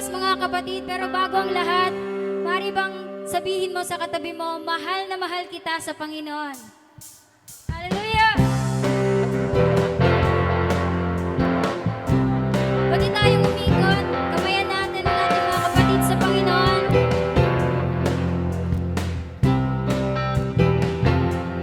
Diyos, mga kapatid. Pero bago ang lahat, maaari bang sabihin mo sa katabi mo, mahal na mahal kita sa Panginoon. Hallelujah! Pwede tayong umikot, kamayan natin ang ating mga kapatid sa Panginoon.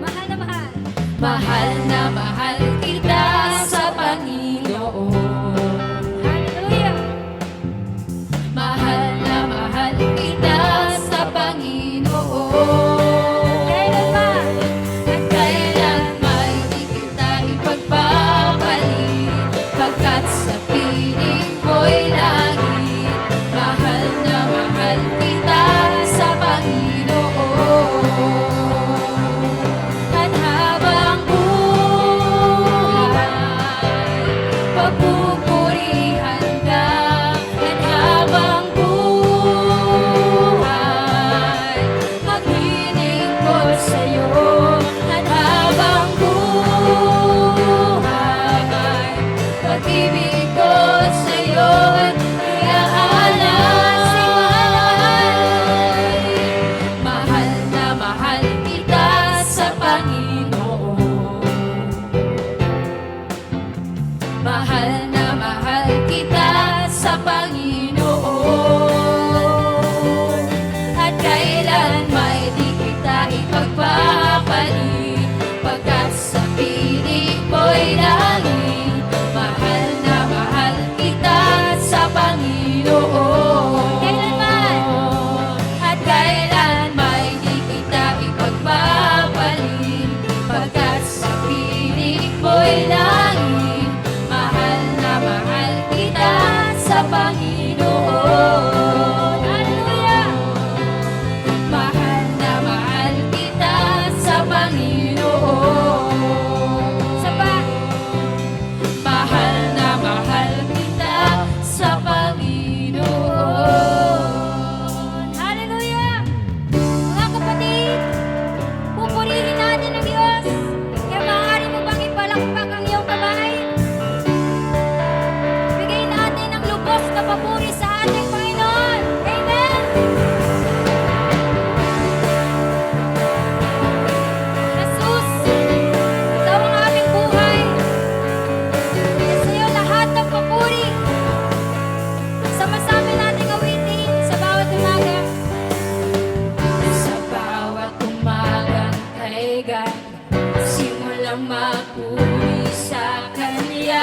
Mahal na mahal. Mahal na mahal kita sa Panginoon. Hallelujah! Mahal na mahal kita sa Panginoon. Kailan ba? At kailan may di kita ipagpapalit, pagkat sa piling ko'y langit. Mahal na mahal kita sa Panginoon. At habang buhay, pagpupurihan ka. At habang buhay, maglilingkod sa'yo. At habang buhay, pag-ibig ko sa'yo iaalay. Mahal na mahal kita sa Panginoon. Mahal na mahal kita sa Panginoon. At kailan may di kita ipagpapalit, pagkat sa piling ko'y langit. Mahal na mahal kita sa Panginoon. Kailanman. At kailan may di kita ipagpapalit, pagkat sa piling ko'y langit. Mahal na mahal kita sa Panginoon. Hallelujah! Mahal na mahal kita sa Panginoon. Saba. Mahal na mahal kita sa Panginoon. Hallelujah! Mga kapatid, pupurihin natin ang Diyos. Kaya maaari mo bang ipalakpak ang iyong kamay? Bigay natin ang lubos na papuri sa ating Panginoon. Amen! Jesus, ikaw ang aming buhay. Kaya sa iyo lahat ng papuri. Sama-sama nating awitin sa bawat umaga. Sa bawat umagang kay God, simulang mapuri sa Kanya,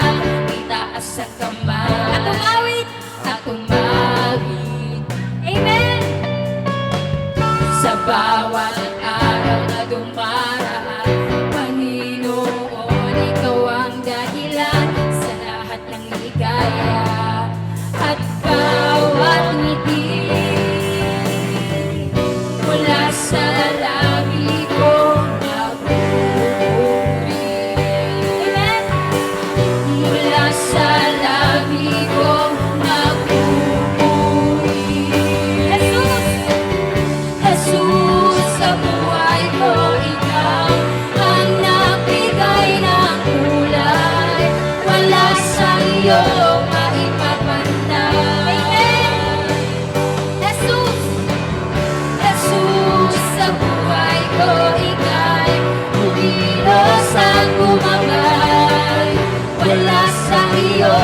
itaas ang kamay At umawit. at umawit. Amen! Sa bawat araw na dumaraan, Panginoon, Ikaw ang dahilan sa lahat ng ligaya at bawat ngiti. Mula sa labi ko nagpupuri. Amen! Mula sa labi ko nagpupuri. Jesus! Jesus, sa buhay ko, Ikaw ang nagbigay ng kulay. Wala sa iyo maipapantay. Jesus! Jesus, sa buhay ko, Ika'y bumilos at bumabay. Wala sa iyo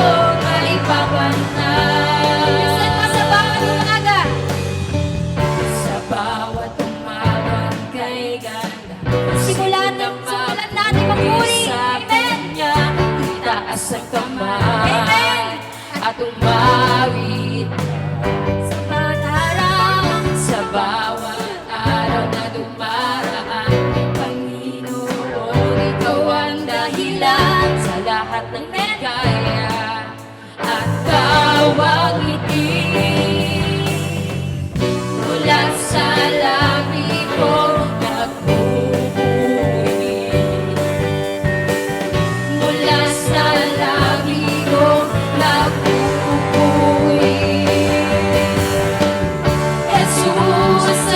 maipapantay. Minsan pa sa bawat umaga. Sa bawat umagang kay ganda, Simulan natin magpuri. sa Amen! Kanya, itaas ang kamay Amen! at umawit. Sa bawat araw. Sa bawat araw na dumaraan, Panginoon, Ikaw ang dahilan sa lahat ng ligaya at bawat ngiti. Mula sa labi ko nagpupuri. Mula sa labi ko nagpupuri. Jesus,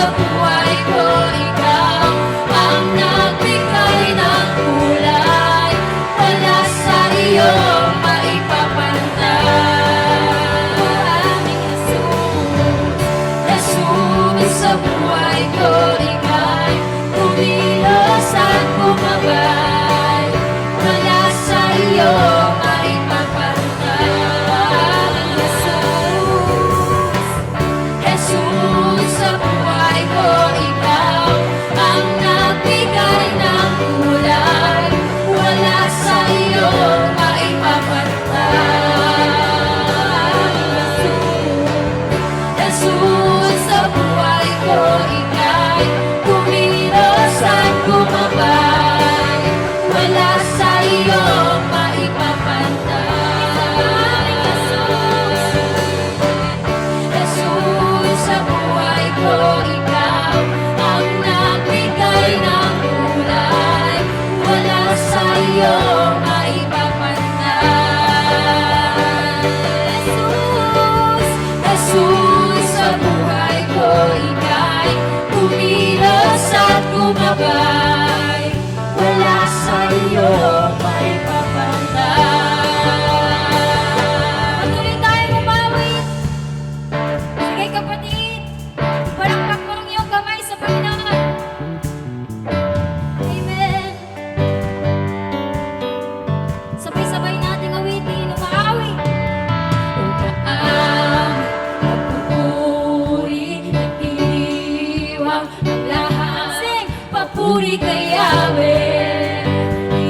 papuri kay Yahweh,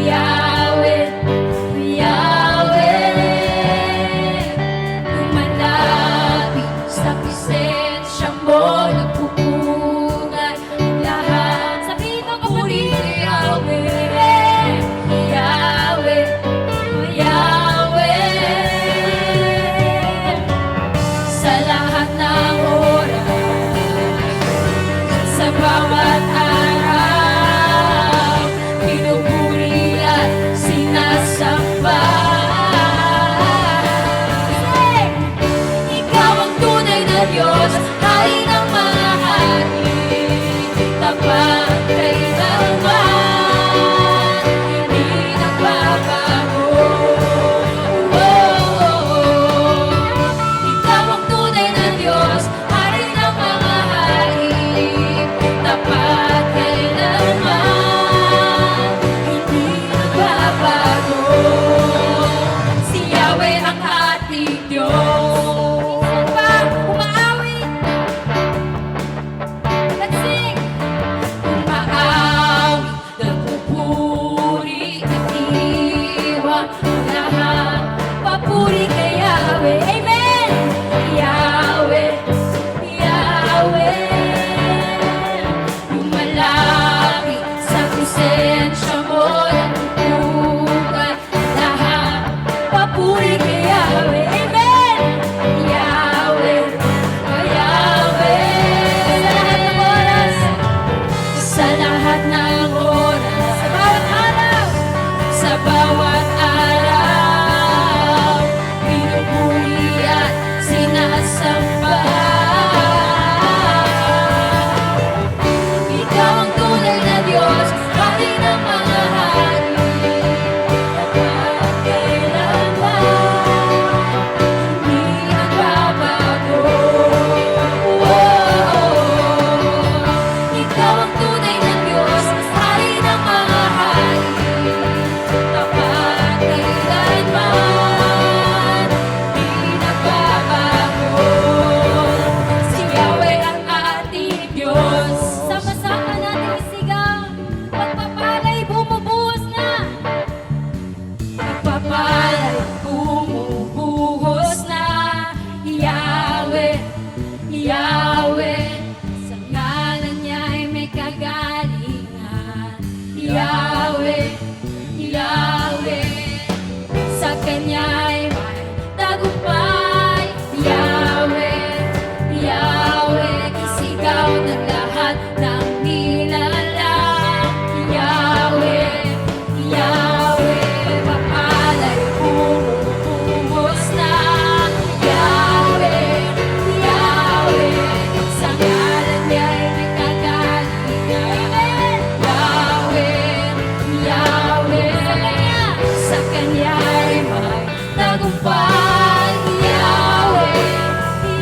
Yahweh, Yahweh. Lumalapit sa presensya mo, nagpupungay ang lahat. Sabihin mo Puri kapatid. kay Yahweh, Yahweh, Yahweh. Sa lahat ng oras, sa bawat araw, pinupuri at sinasamba. Ikaw ang tunay na Diyos, hari ng mga hari, tapat kailanman, hindi nagbabago. Ikaw ang tunay na Diyos, hari ng mga hari, tapat kailanman, hindi nagbabago. Si Yahweh ang ating Diyos. Pa, umaawit. Let's sing. Umaawit, nagpupuri, itiwang lahat. Papuri kay Yahweh, Amen! Yahweh, Yahweh. Lumalapit sa presensya mo, nagpupugay lahat. Papuri kay Yahweh, Amen! Yahweh, Yahweh. Sa lahat ng oras, sa bawat araw, sa bawat araw, pinupuri at sinasamba. Ikaw ang tunay na Diyos, hari ng mga hari, tapat kailanman, hindi nagbabago. Ikaw ang tunay na Diyos, hari ng mga hari, tapat kailanman, di nagbabago. Si Yahweh ang ating Diyos. Sama-sama natin isigaw. Pagpapalay, bumubuhos na. Nagpapalay, bumubuhos na. Yahweh, Yahweh, sa ngalan niya'y may kagalingan. Yahweh, Yahweh, sa Kanya'y may tagumpay. Yahweh, Yahweh, isigaw ng lahat ng nilalang. Yahweh, Yahweh, papalay, bumubuhos na. Yahweh, Yahweh, sa ngalan niya'y may kagalingan. Yahweh, Yahweh, sa Kanya'y may tagumpay. Yahweh,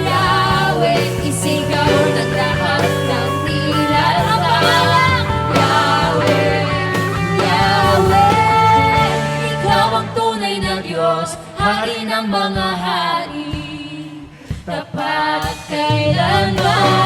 Yahweh, isigaw ng lahat ng nilalang. Yahweh, Yahweh, ikaw ang tunay na Diyos, hari ng mga hari, tapat kailanman.